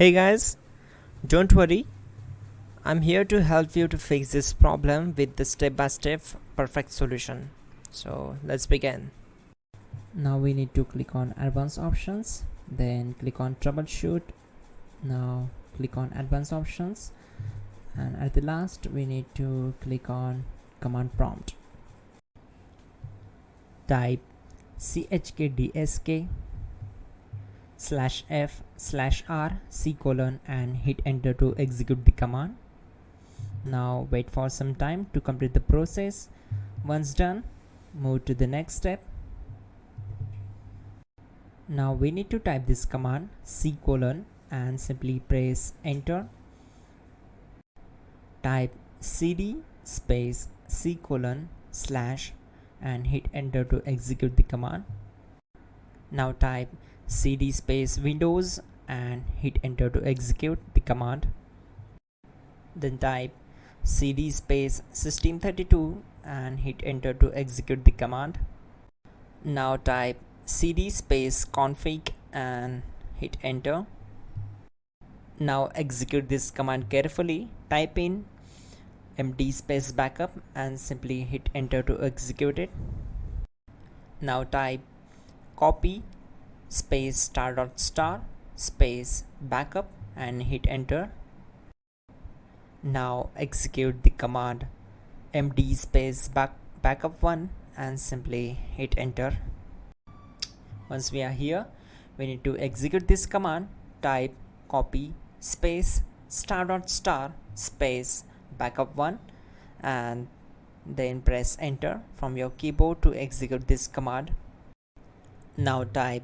Hey guys, don't worry, I'm here to help you to fix this problem with the step-by-step perfect solution. So let's begin. Now we need to click on advanced options, then click on troubleshoot. Now click on advanced options, and at the last we need to click on command prompt. Type chkdsk /f/r/c: and hit enter to execute the command. Now wait for some time to complete the process. Once done, move to the next step. Now we need to type this command c: and simply press enter. Type cd space c: / and hit enter to execute the command. Now type cd space Windows and hit enter to execute the command. Then type cd space system32 and hit enter to execute the command. Now type cd space config and hit enter. Now execute this command carefully. Type in md space backup and simply hit enter to execute it. Now type copy space *** space backup and hit enter. Now execute the command md space backup1 and simply hit enter. Once we are here, we need to execute this command. Type copy space *** space backup1 and then press enter from your keyboard to execute this command. Now type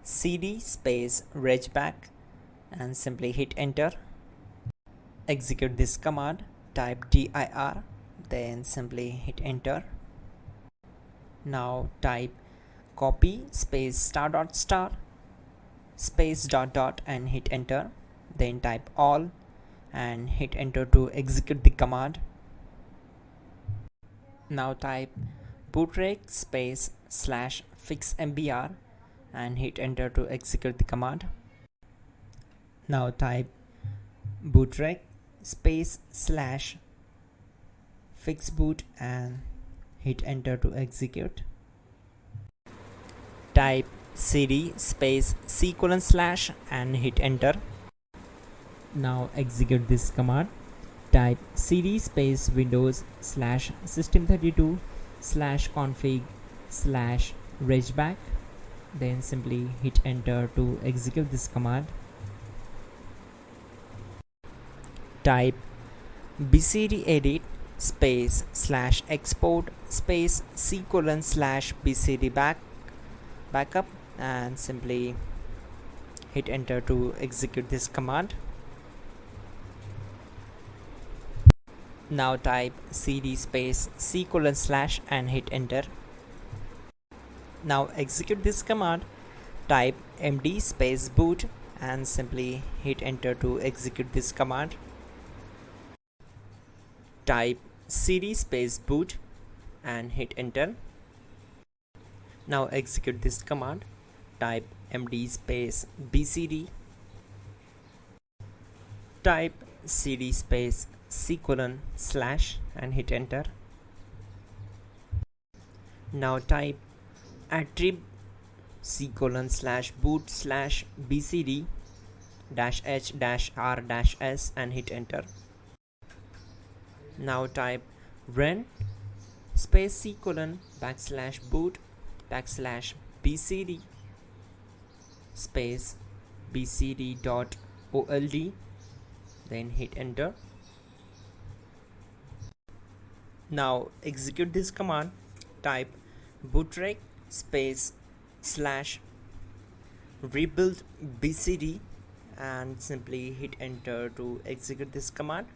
cd space regback and simply hit enter. Execute this command. Type dir, then simply hit enter. Now type copy space *** space ... and hit enter. Then type all and hit enter to execute the command. Now type bootrec space /fixmbr and hit enter to execute the command. Now type bootrec space /fixboot and hit enter to execute. Type cd space c: / and hit enter. Now execute this command. Type cd space Windows /system32 /config /regback, then simply hit enter to execute this command. Type bcdedit space /export space c: /bcd backup and simply hit enter to execute this command. Now type cd space c: / and hit enter. Now execute this command. Type md space boot and simply hit enter to execute this command. Type cd space boot and hit enter. Now execute this command. Type md space bcd. Type cd space c: / and hit enter. Now type attrib c: / boot /bcd -h-r-s and hit enter. Now type run space c: / boot /bcd space bcd.old, then hit enter. Now execute this command. Type bootrec space /rebuildbcd and simply hit enter to execute this command.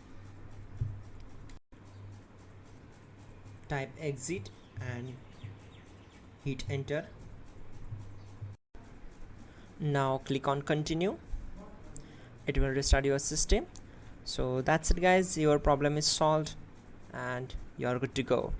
Type exit and hit enter. Now click on continue. It will restart your system. So that's it guys, your problem is solved and you are good to go.